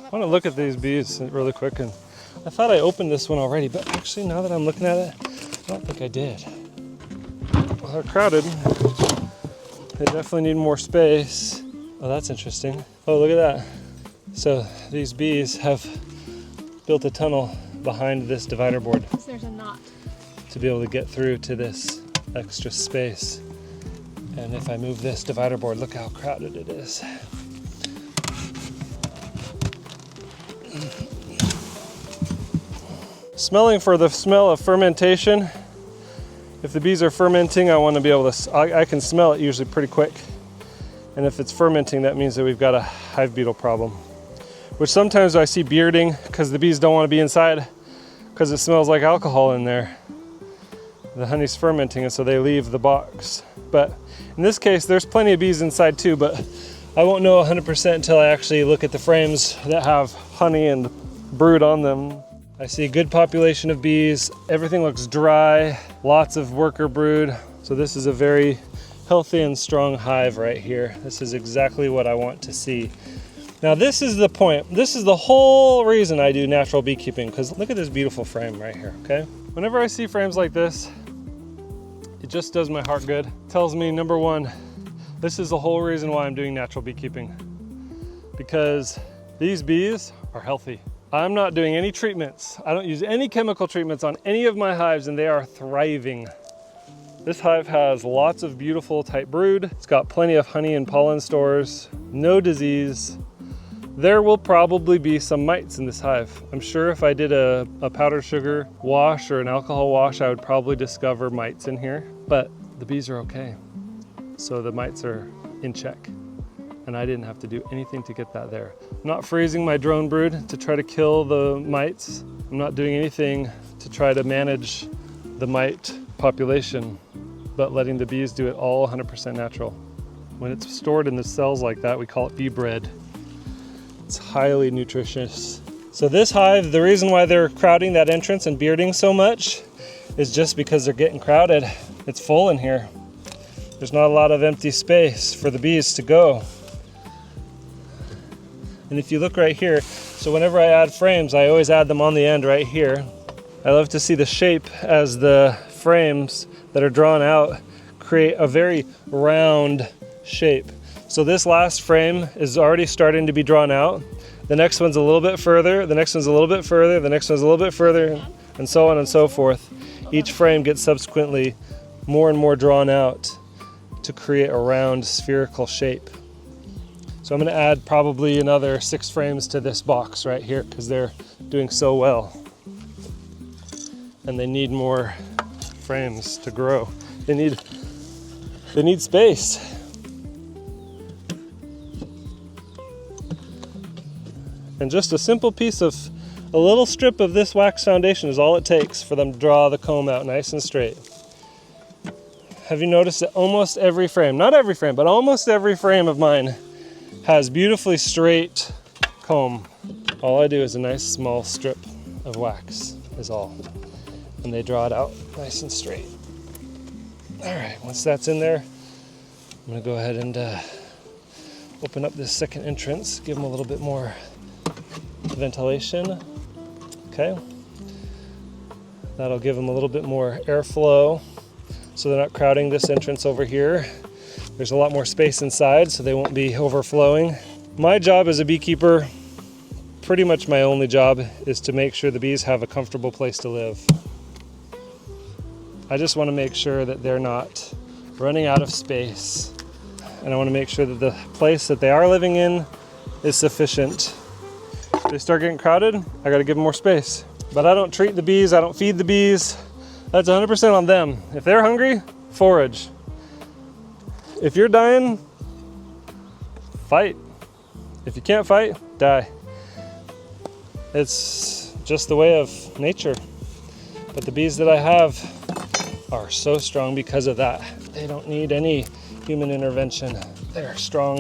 I want to look at these bees really quick, and I thought I opened this one already, but actually now that I'm looking at it, I don't think I did. Well, they're crowded. They definitely need more space. Oh, that's interesting. Oh, look at that. So these bees have built a tunnel behind this divider board. So there's a knot. To be able to get through to this extra space. And if I move this divider board, look how crowded it is. Smelling for the smell of fermentation. If the bees are fermenting, I want to be able to, I can smell it usually pretty quick. And if it's fermenting, that means that we've got a hive beetle problem. Which sometimes I see bearding because the bees don't want to be inside because it smells like alcohol in there. The honey's fermenting, and so they leave the box. But in this case, there's plenty of bees inside too, but I won't know 100% until I actually look at the frames that have honey and brood on them. I see a good population of bees. Everything looks dry, lots of worker brood. So this is a very healthy and strong hive right here. This is exactly what I want to see. Now this is the point. This is the whole reason I do natural beekeeping, because look at this beautiful frame right here, okay? Whenever I see frames like this, it just does my heart good. It tells me, number one, this is the whole reason why I'm doing natural beekeeping, because these bees are healthy. I'm not doing any treatments. I don't use any chemical treatments on any of my hives, and they are thriving. This hive has lots of beautiful tight brood. It's got plenty of honey and pollen stores, no disease. There will probably be some mites in this hive. I'm sure if I did a powdered sugar wash or an alcohol wash, I would probably discover mites in here, but the bees are okay. So the mites are in check, and I didn't have to do anything to get that there. I'm not freezing my drone brood to try to kill the mites. I'm not doing anything to try to manage the mite population, but letting the bees do it all 100% natural. When it's stored in the cells like that, we call it bee bread. It's highly nutritious. So this hive, the reason why they're crowding that entrance and bearding so much is just because they're getting crowded. It's full in here. There's not a lot of empty space for the bees to go. And if you look right here, so whenever I add frames, I always add them on the end right here. I love to see the shape as the frames that are drawn out create a very round shape. So this last frame is already starting to be drawn out. The next one's a little bit further, the next one's a little bit further, the next one's a little bit further, and so on and so forth. Each frame gets subsequently more and more drawn out to create a round spherical shape. So I'm going to add probably another 6 frames to this box right here because they're doing so well. And they need more frames to grow. They need space. And just a simple piece of, a little strip of this wax foundation is all it takes for them to draw the comb out nice and straight. Have you noticed that almost every frame, not every frame, but almost every frame of mine has beautifully straight comb. All I do is a nice small strip of wax is all. And they draw it out nice and straight. All right, once that's in there, I'm gonna go ahead and open up this second entrance, give them a little bit more ventilation. Okay, that'll give them a little bit more airflow so they're not crowding this entrance over here. There's a lot more space inside so they won't be overflowing. My job as a beekeeper, pretty much my only job, is to make sure the bees have a comfortable place to live. I just want to make sure that they're not running out of space, and I want to make sure that the place that they are living in is sufficient. If they start getting crowded, I got to give them more space. But I don't treat the bees, I don't feed the bees. That's 100% on them. If they're hungry, forage. If you're dying, fight. If you can't fight, die. It's just the way of nature. But the bees that I have are so strong because of that. They don't need any human intervention. They're strong.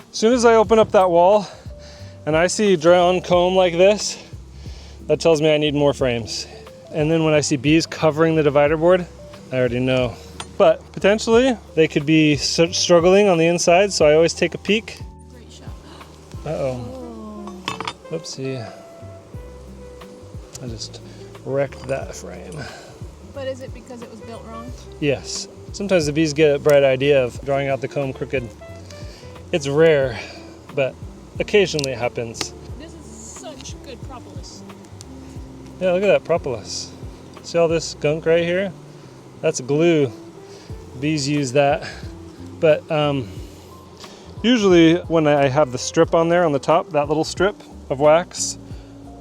As soon as I open up that wall and I see drawn comb like this, that tells me I need more frames. And then when I see bees covering the divider board, I already know but potentially they could be struggling on the inside, so I always take a peek. Great shot. Uh-oh. Whoopsie. I just wrecked that frame. But is it because it was built wrong? Yes. Sometimes the bees get a bright idea of drawing out the comb crooked. It's rare, but occasionally it happens. This is such good propolis. Yeah, look at that propolis. See all this gunk right here? That's glue. Bees use that. But usually when I have the strip on there on the top, that little strip of wax,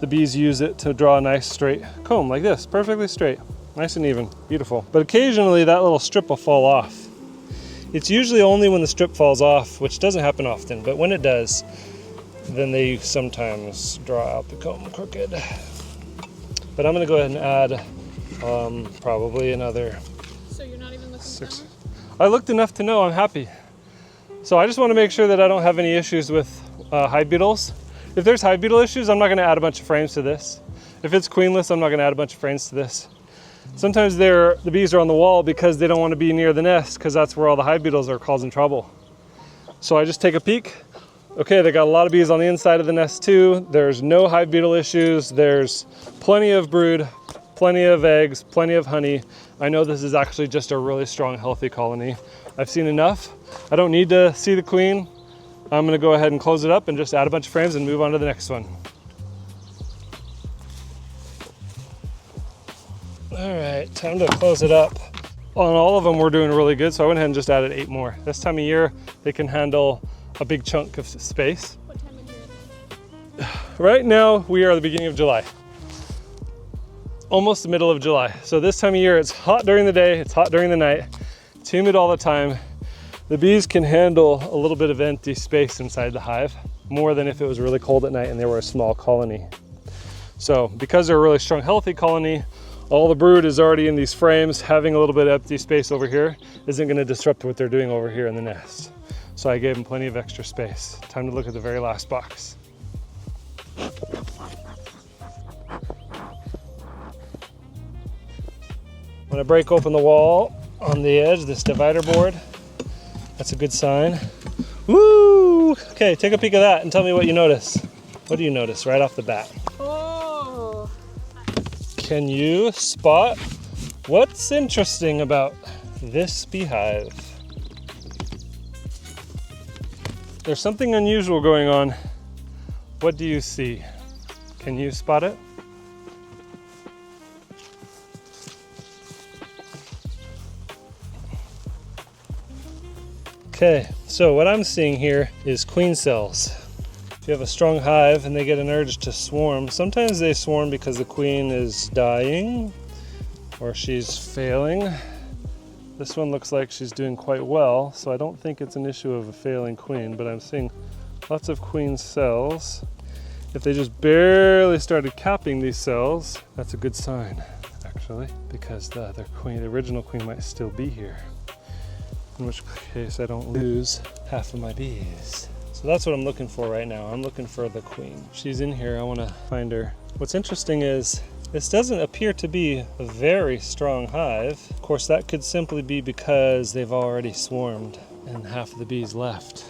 the bees use it to draw a nice straight comb like this, perfectly straight, nice and even, beautiful. But occasionally that little strip will fall off. It's usually only when the strip falls off, which doesn't happen often, but when it does, then they sometimes draw out the comb crooked. But I'm gonna go ahead and add probably another So you're not even looking 6. I looked enough to know I'm happy. So I just want to make sure that I don't have any issues with hive beetles. If there's hive beetle issues, I'm not going to add a bunch of frames to this. If it's queenless, I'm not going to add a bunch of frames to this. Sometimes the bees are on the wall because they don't want to be near the nest, because that's where all the hive beetles are causing trouble. So I just take a peek. Okay, they got a lot of bees on the inside of the nest too. There's no hive beetle issues. There's plenty of brood, plenty of eggs, plenty of honey. I know this is actually just a really strong, healthy colony. I've seen enough. I don't need to see the queen. I'm gonna go ahead and close it up and just add a bunch of frames and move on to the next one. All right, time to close it up. On all of them, we're doing really good, so I went ahead and just added 8 more. This time of year, they can handle a big chunk of space. What time of year? Right now, we are at the beginning of July. Almost the middle of July. So this time of year, it's hot during the day, it's hot during the night, it's humid all the time. The bees can handle a little bit of empty space inside the hive, more than if it was really cold at night and they were a small colony. So because they're a really strong, healthy colony, all the brood is already in these frames. Having a little bit of empty space over here isn't gonna disrupt what they're doing over here in the nest. So I gave them plenty of extra space. Time to look at the very last box. I'm gonna break open the wall on the edge, this divider board. That's a good sign. Woo! Okay, take a peek at that and tell me what you notice. What do you notice right off the bat? Oh! Can you spot what's interesting about this beehive? There's something unusual going on. What do you see? Can you spot it? Okay, so what I'm seeing here is queen cells. If you have a strong hive and they get an urge to swarm, sometimes they swarm because the queen is dying or she's failing. This one looks like she's doing quite well, so I don't think it's an issue of a failing queen, but I'm seeing lots of queen cells. If they just barely started capping these cells, that's a good sign, actually, because the other queen, the original queen, might still be here. In which case I don't lose half of my bees. So that's what I'm looking for right now. I'm looking for the queen. She's in here, I wanna find her. What's interesting is this doesn't appear to be a very strong hive. Of course, that could simply be because they've already swarmed and half of the bees left.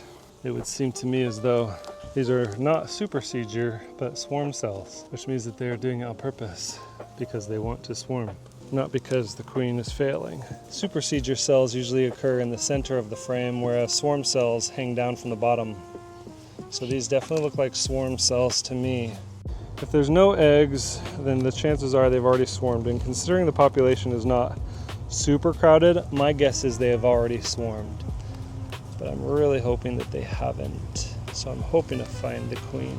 It would seem to me as though these are not supersedure, but swarm cells, which means that they're doing it on purpose because they want to swarm, not because the queen is failing. Supersedure cells usually occur in the center of the frame, whereas swarm cells hang down from the bottom. So these definitely look like swarm cells to me. If there's no eggs, then the chances are they've already swarmed, and considering the population is not super crowded, my guess is they have already swarmed. But I'm really hoping that they haven't. So I'm hoping to find the queen.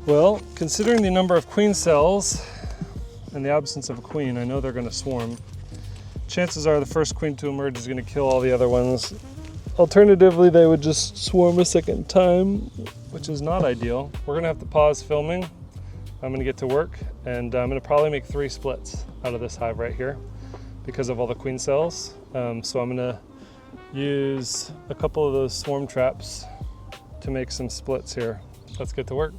Well, considering the number of queen cells and the absence of a queen, I know they're gonna swarm. Chances are the first queen to emerge is gonna kill all the other ones. Alternatively, they would just swarm a second time, which is not ideal. We're gonna have to pause filming. I'm gonna get to work, and I'm gonna probably make 3 splits out of this hive right here because of all the queen cells. So I'm gonna use a couple of those swarm traps to make some splits here. Let's get to work.